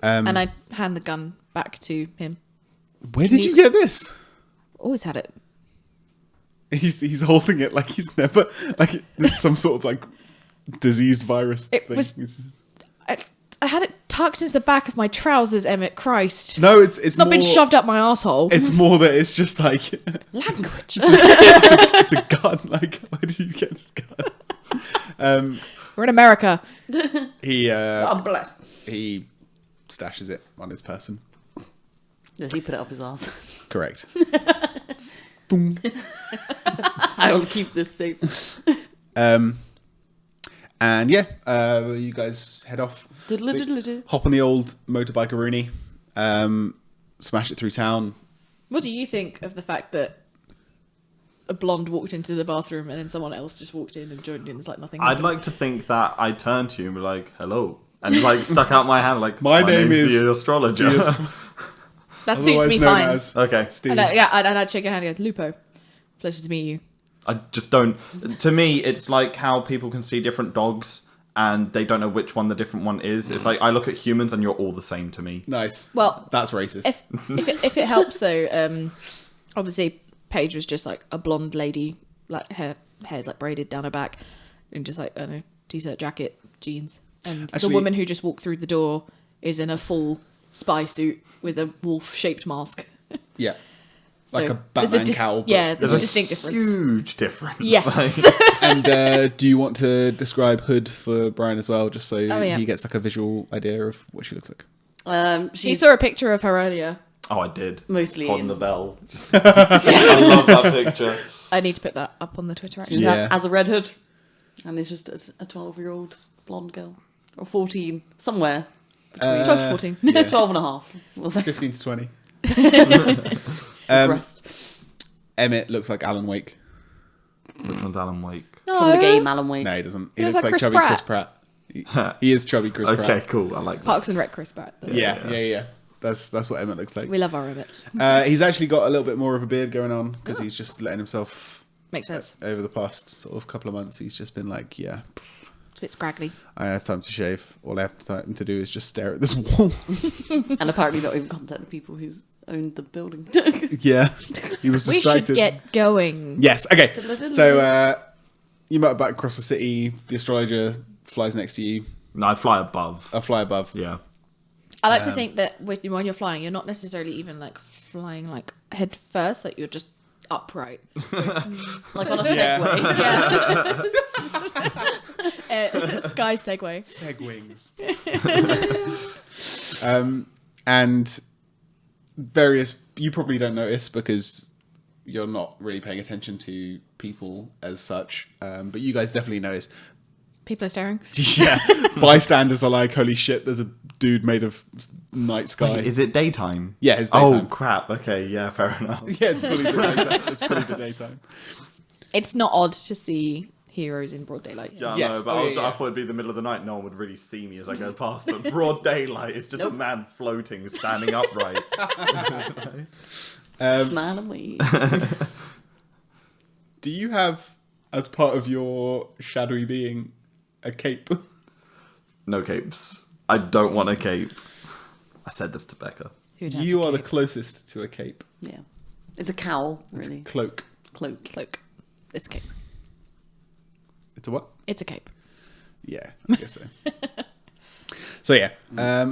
And I hand the gun back to him. Where did you get this? Always had it. He's holding it like he's never, it's some sort of diseased virus It thing. was- I had it tucked into the back of my trousers, Emmett. Christ. No, it's Not more, been shoved up my asshole. It's more that it's just Language. it's a gun. Where did you get this gun? We're in America. He I'm blessed. he stashes it on his person. Does he put it up his ass? Correct. I will keep this safe. And yeah, you guys head off. So hop on the old motorbike Rooney, smash it through town. What do you think of the fact that a blonde walked into the bathroom and then someone else just walked in and joined in? It's like nothing I'd happened. like to think that I turned to you and be like, hello. And like stuck out my hand like, My name name's is- the Astrologer. That suits me known fine. as Okay. Steve. And I'd shake your hand and go, Lupo, pleasure to meet you. I just don't. To me, it's like how people can see different dogs and they don't know which one the different one is. It's like I look at humans and you're all the same to me. Nice. Well, That's racist. if it helps though, obviously Paige was just like a blonde lady, like her hair's like braided down her back, and just like I don't know, t-shirt, jacket, jeans, and Actually- the woman who just walked through the door is in a full spy suit with a wolf-shaped mask. Yeah. Like So a there's Batman cowl. but- Yeah, there's a distinct difference. Huge difference. Yes. Like, And do you want to describe Hood for Brian as well, just so yeah. he gets like a visual idea of what she looks like? You She's saw a picture of her earlier. oh, I did. mostly On in- the bell. Just, I love that picture. I need to put that up on the Twitter actually. She's Yeah. as a red hood, and it's just a 12-year-old blonde girl, or 14, somewhere. 12 to 14. Yeah. 12 and a half. Was that 15 to 20. breast? Emmett looks like Alan Wake. Which one's Alan Wake? From the game Alan Wake. No, he doesn't. He looks looks like like Chris chubby Chris Pratt. Pratt. He is chubby Chris Okay, Pratt. cool. I like that. Parks and Rec Chris Pratt. Yeah. That's what Emmett looks like. We love our Emmett. He's actually got a little bit more of a beard going on because he's just letting himself Makes sense. over the past sort of couple of months. He's just been like, yeah, It's a bit scraggly. I have time to shave. All I have time to do is just stare at this wall. And apparently not even contact the people who's owned the building. Yeah, he was We distracted. should get going. Yes. Okay. So you might back across the city. The astrologer flies next to you. No, I fly above. A fly above. Yeah. I like to think that when you're flying, you're not necessarily even like flying like head first, like you're just upright. Like on a Segway. Sky Segway. Segwings. And various. You probably don't notice because you're not really paying attention to people as such. But you guys definitely notice. People are staring. Yeah, bystanders are like, "Holy shit! There's a dude made of night sky." Wait, is it daytime? Yeah, it's Oh, daytime. crap. Okay, yeah, fair enough. Yeah, it's fully the daytime. It's fully the daytime. It's not odd to see heroes in broad daylight. Yeah, I Yes. know, but Oh, I yeah. thought it'd be the middle of the night. No one would really see me as I go past. But broad daylight is just a man floating, standing upright. Smile and wave. Do you have, as part of your shadowy being, a cape? No capes. I don't want a cape. I said this to Becca. Who has You a are the cape? closest to a cape. Yeah. It's a cowl, really. Cloak. Cloak. Cloak. It's a cape. It's a what? It's a cape. Yeah, I guess so. So yeah,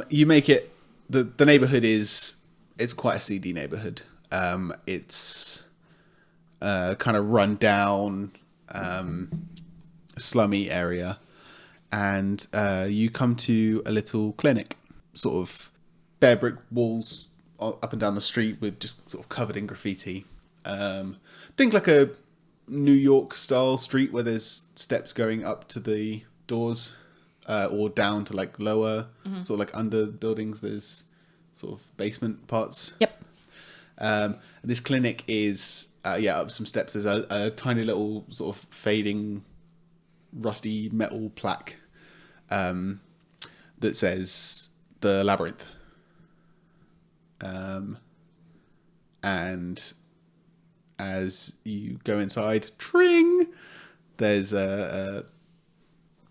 you make it. The neighborhood it's quite a seedy neighborhood. It's kind of run down, slummy area, and you come to a little clinic, sort of bare brick walls up and down the street with just sort of covered in graffiti. Think like a New York style street where there's steps going up to the doors, or down to like lower, sort of like under buildings. There's sort of basement parts. Yep. This clinic is up some steps. There's a tiny little sort of fading, rusty metal plaque that says the labyrinth. And as you go inside, tring, there's a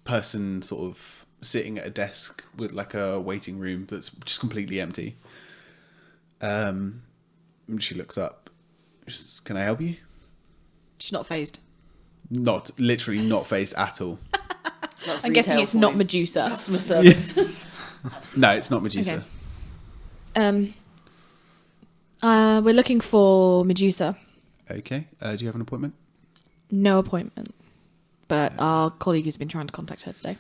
person sort of sitting at a desk with like a waiting room that's just completely empty. And she looks up. She says, "Can I help you?" She's not phased. Not literally not phased at all. That's I'm guessing retail it's for not you. Medusa. Customer service. No, it's not Medusa. Okay. We're looking for Medusa. Okay. Do you have an appointment? No appointment. But our colleague has been trying to contact her today.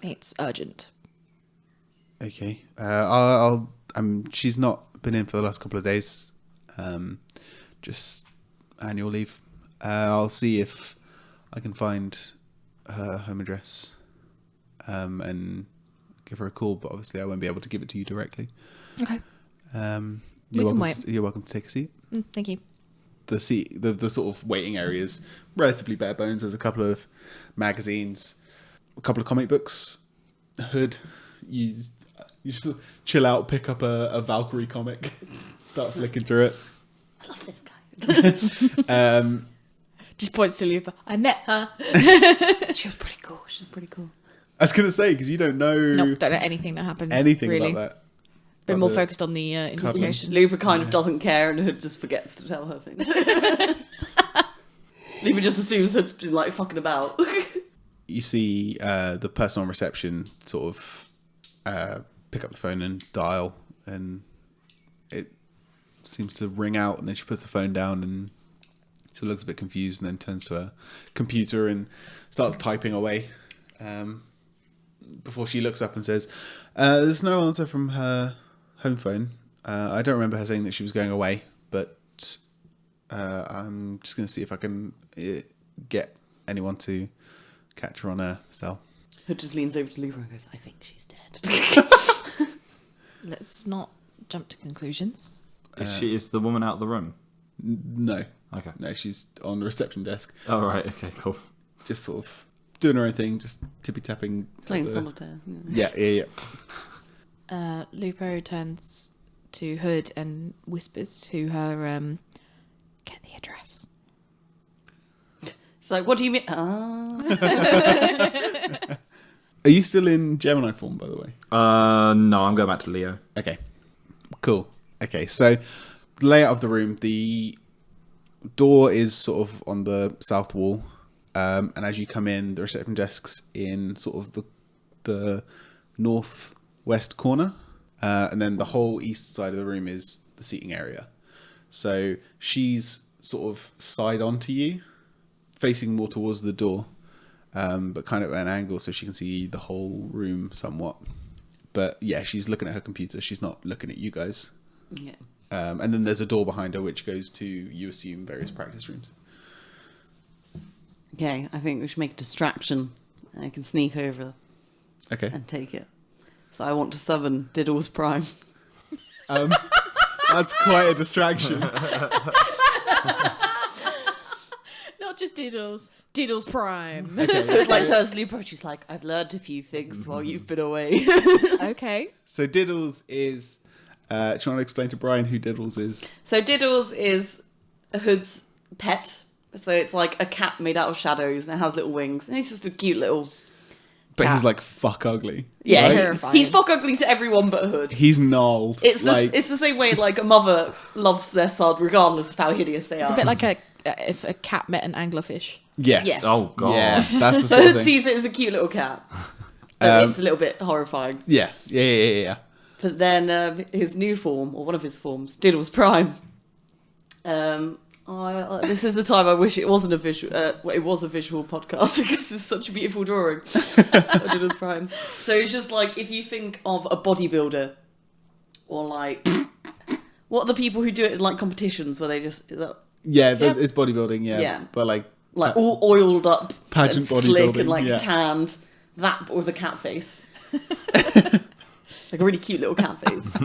It's urgent. Okay. I'll. She's not been in for the last couple of days. Just annual leave. I'll see if I can find her home address and give her a call, but obviously I won't be able to give it to you directly. Okay. You're can welcome. wait. You're welcome to take a seat. Thank you. The seat, the sort of waiting area is relatively bare bones. There's a couple of magazines, a couple of comic books. Hood, you just chill out, pick up a Valkyrie comic, start flicking through it. I love this guy. Just points to Lupa. I met her. She was pretty cool. I was gonna say because you don't know Nope, don't know anything that happened. anything really. about that. Been About more the- focused on the investigation. Lupa kind of doesn't care, and Hood just forgets to tell her things. Lupa just assumes Hood's been like fucking about. You see the person on reception sort of pick up the phone and dial, and it seems to ring out, and then she puts the phone down and she looks a bit confused, and then turns to her computer and starts typing away before she looks up and says, there's no answer from her home phone. I don't remember her saying that she was going away, but I'm just going to see if I can get anyone to catch her on a cell. Hood just leans over to Lupa and goes, I think she's dead. Let's not jump to conclusions. Is the woman out of the room? No. Okay. No, she's on the reception desk, Oh, right. Okay, cool. just sort of doing her own thing, just tippy-tapping. Playing the- solitaire. Yeah. Lupo turns to Hood and whispers to her, get the address. She's like, what do you mean? Are you still in Gemini form, by the way? No, I'm going back to Leo. Okay. Cool. Okay, so the layout of the room, the door is sort of on the south wall, and as you come in, the reception desk's in sort of the northwest corner, and then the whole east side of the room is the seating area. So she's sort of side on to you, facing more towards the door, but kind of at an angle so she can see the whole room somewhat. But yeah, she's looking at her computer. She's not looking at you guys. Yeah. And then there's a door behind her which goes to, you assume, various practice rooms. Okay, I think we should make a distraction. I can sneak over Okay. and take it. So I want to summon Diddles Prime. That's quite a distraction. Not just Diddles. Diddles Prime. It's like turns to Lupa, she's like, I've learned a few things while you've been away. Okay. So Diddles is... do you want to explain to Brian who Diddles is? So Diddles is Hood's pet. So it's like a cat made out of shadows and it has little wings. And he's just a cute little... But cat. he's like fuck ugly. Yeah, right? Terrifying. he's fuck ugly to everyone but Hood. He's gnarled. It's the, like, it's the same way like a mother loves their son regardless of how hideous they It's are. a bit like if a cat met an anglerfish. yes. Yeah. Oh, God. Yeah, that's the So sort of Hood thing. sees it as a cute little cat. It's a little bit horrifying. Yeah. But then his new form, or one of his forms, Diddles Prime. This is the time I wish it wasn't a visual. It was a visual podcast because it's such a beautiful drawing of Diddles Prime. So it's just like if you think of a bodybuilder, or like what are the people who do it in like competitions where they just Yeah, it's bodybuilding, yeah. Yeah. But like all oiled up, Pageant and slick bodybuilding, and like yeah. tanned, that but with a cat face. Like a really cute little cat face.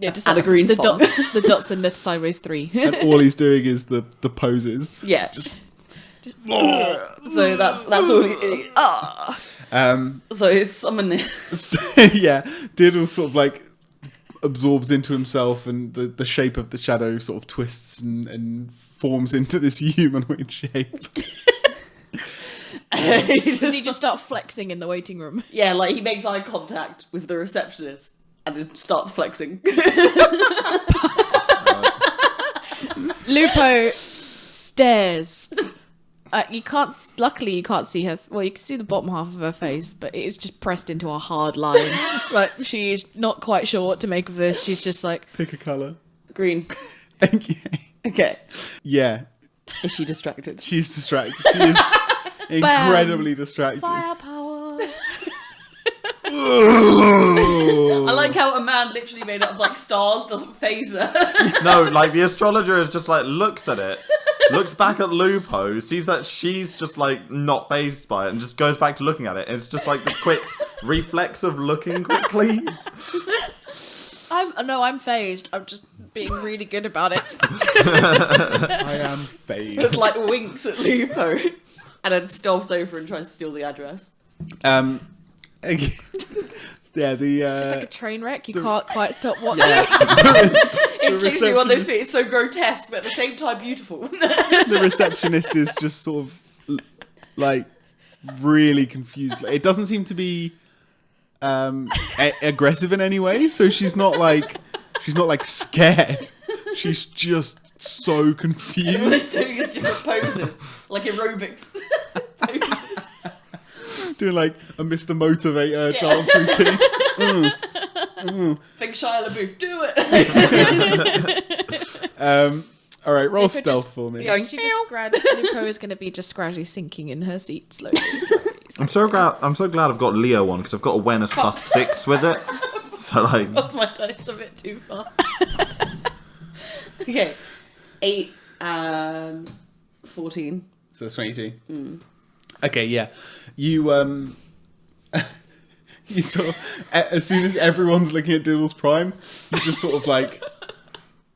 Yeah, just And a green the font. the dots in the sideways 3. and all he's doing is the poses. Yeah. So that's all he So his summoning. So, yeah, Diddle sort of like absorbs into himself, and the shape of the shadow sort of twists and forms into this humanoid shape. Does he just start flexing in the waiting room? Yeah, like he makes eye contact with the receptionist and then starts flexing. Lupo stares. Luckily, you can't see her. Well, you can see the bottom half of her face, but it is just pressed into a hard line. Like she is not quite sure what to make of this. She's just like, Pick a colour. Green. Okay. Okay. Yeah, Is she distracted? she's distracted. She is incredibly distracted. firepower. I like how a man literally made up of like stars doesn't phase her. No, like the astrologer is just like looks at it looks back at Lupo, sees that she's just like not fazed by it, and just goes back to looking at it. And it's just like the quick reflex of looking quickly. I'm phased. I'm just being really good about it. I am phased. Just like winks at Lupo and then stomps over and tries to steal the address. Yeah, It's like a train wreck. You can't quite stop watching. It's literally one of those things. It's so grotesque, but at the same time beautiful. the receptionist is just sort of like really confused. It doesn't seem to be aggressive in any way, so she's not like scared. She's just so confused. It's doing his different poses, like aerobics poses. Doing like a Mr. Motivator dance routine. Think Shia LaBeouf, do it. All right, roll Lupo stealth just- for me. Going, She just Lupo is going to be just gradually sinking in her seat slowly. I'm so glad I've got Leo on, because I've got awareness +6 with it. So like, Oh, my dice a bit too far. Okay, 8 and 14. So that's 22. Okay, yeah. You you sort of, as soon as everyone's looking at Diddle's Prime, you just sort of like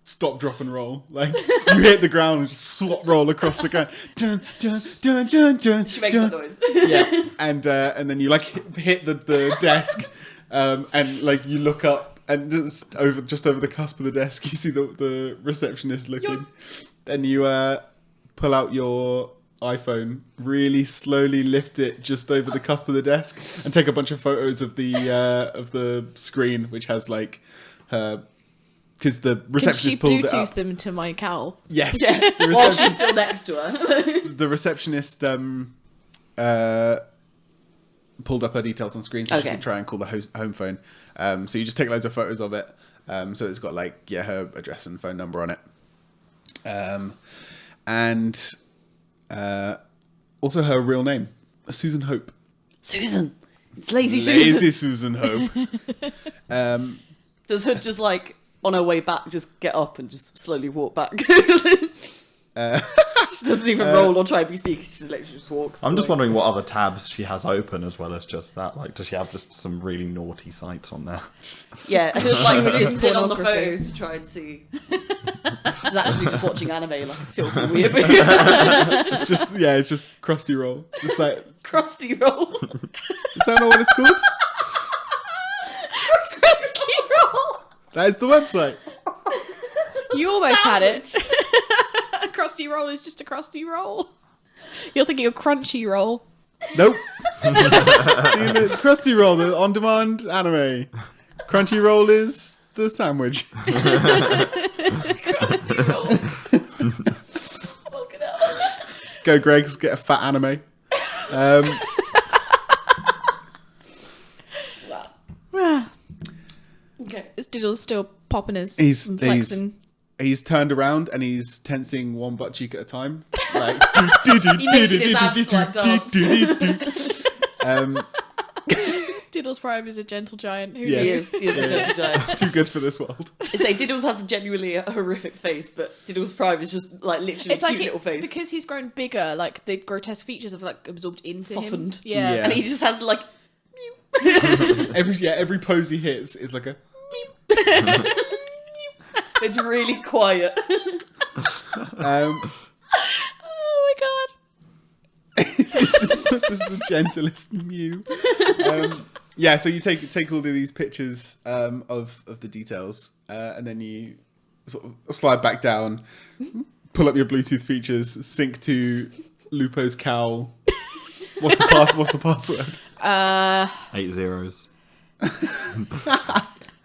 stop, drop, and roll. Like you hit the ground and just swap roll across the ground. Dun, dun, dun, dun, dun, She makes dun. that noise. Yeah, and then you like hit the desk, and like you look up, and just over the cusp of the desk, you see the receptionist looking, and you pull out your iPhone, really slowly lift it just over the cusp of the desk, and take a bunch of photos of the screen, which has like her. Because the Can receptionist she pulled it Bluetooth up. them to my cowl? Yes, Yeah, the while receptionist she's still next to her. the receptionist pulled up her details on screen so she Okay. could try and call the home phone. So you just take loads of photos of it. So it's got like her address and phone number on it. And also her real name, Susan Hope. Susan. It's Lazy Susan. Lazy Susan Hope. Does Hood just like, on her way back, just get up and just slowly walk back? She doesn't even roll or try and be sneaky. She just literally just walks. I'm just like- wondering what other tabs she has open as well as just that. Like, does she have just some really naughty sites on there? Yeah, Hood like zooms in on the pornography. photos to try and see. She's actually just watching anime like a filthy weird. It's just Krusty Roll. Just like, Crusty roll. is that not what it's called? Crusty roll. That is the website. You almost had it. A crusty roll is just a crusty roll. You're thinking of crunchy roll. Nope. The Krusty Roll, the on-demand anime. Crunchy Roll is the sandwich. Crusty roll. Fucking hell. Go, Greg's, get a fat anime. Wow. Okay. Is Diddle's still popping his He's- and flexing? He's turned around and he's tensing one butt cheek at a time. Like, making his abs like dance. Diddle's Prime is a gentle giant. Who Yes. He is a gentle giant. too good for this world. I say Diddles has genuinely a horrific face, but Diddles Prime is just like literally It's a cute like little face. because he's grown bigger, like the grotesque features have like absorbed into Softened. him. Yeah. Yeah. And he just has like Every pose he hits is like a. it's really quiet. Oh my god. just the gentlest mew. So you take all of these pictures of the details, and then you sort of slide back down, pull up your Bluetooth features, sync to Lupo's cowl. What's the password? 8 zeros.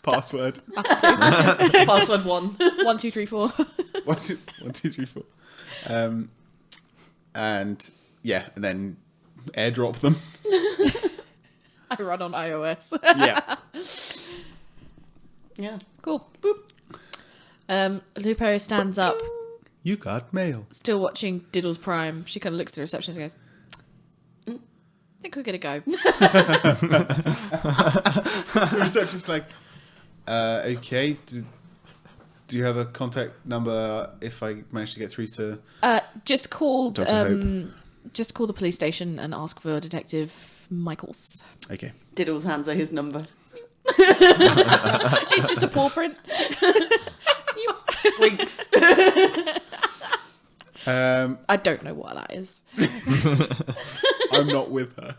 Password. Password 1. 1, 2, 3, 4. 1, 2, 3, 4. And then airdrop them. I run on iOS. Yeah. Yeah. Cool. Boop. Lupo stands up, You got mail. still watching Diddle's Prime. She kind of looks at the receptionist and goes, I think we're going to go. The receptionist's like, okay, Do you have a contact number if I manage to get through to... Just call Dr. just call the police station and ask for Detective Michaels. Okay. Diddle's hands are his number. It's just a paw print. Winks. I don't know what that is. I'm not with her.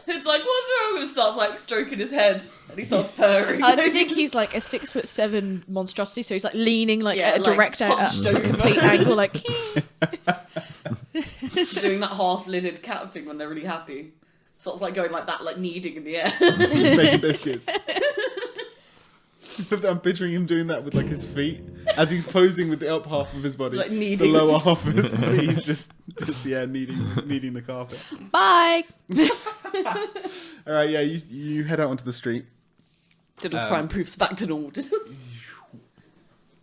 It's like, what's wrong? And starts like stroking his head, and he starts purring. I think he's like a 6'7" monstrosity, so he's like leaning like Yeah, at a like, direct at hunched a over. complete angle, like. doing that half-lidded cat thing when they're really happy. So it's like going like that, like kneading in the air. Making biscuits. I'm picturing him doing that with like his feet as he's posing with the up half of his body. It's like the kneading. lower half of his body, he's just kneading the carpet. Bye. All right, yeah, you head out onto the street. Diddle's crime proofs back to normal.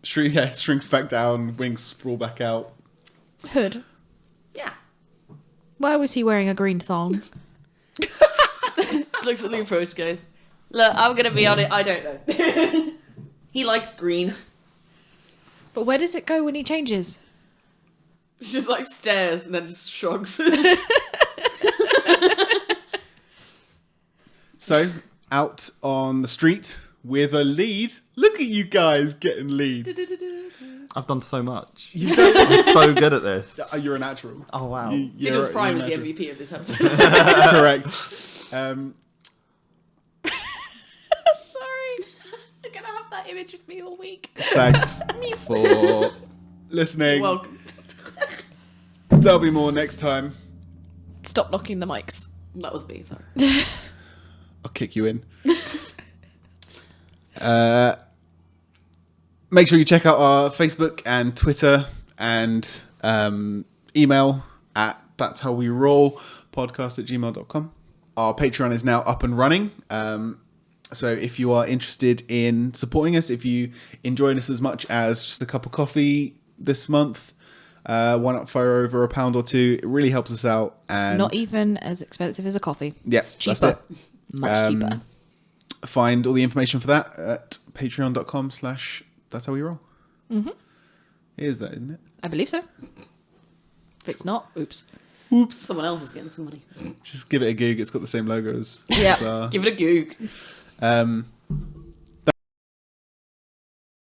Shrinks back down, wings sprawl back out. Hood. Yeah. Why was he wearing a green thong? She looks at Lupo and she goes, look, I'm going to be honest, I don't know. He likes green. But where does it go when he changes? She just like stares and then just shrugs. So, out on the street with a lead. Look at you guys getting leads. I've done so much. You've done- I'm so good at this. You're a natural. Oh, wow. Diddle's Prime is the natural. MVP of this episode. Correct. Sorry. You're going to have that image with me all week. Thanks for listening. Welcome. There'll be more next time. Stop knocking the mics. That was me, sorry. I'll kick you in. Make sure you check out our Facebook and Twitter and email at that's how we roll podcast@gmail.com. Our Patreon is now up and running. So if you are interested in supporting us, if you enjoyed us as much as just a cup of coffee this month, why not fire over £1 or $2? It really helps us out. And Not even as expensive as a coffee. yes, It's cheaper. that's it. Much cheaper. Find all the information for that at patreon.com/that's how we roll. Mm-hmm. It is that, isn't it? I believe so. If it's not, oops. Oops. Someone else is getting some money. Just give it a goog. It's got the same logo as Yeah. as our- Give it a goog.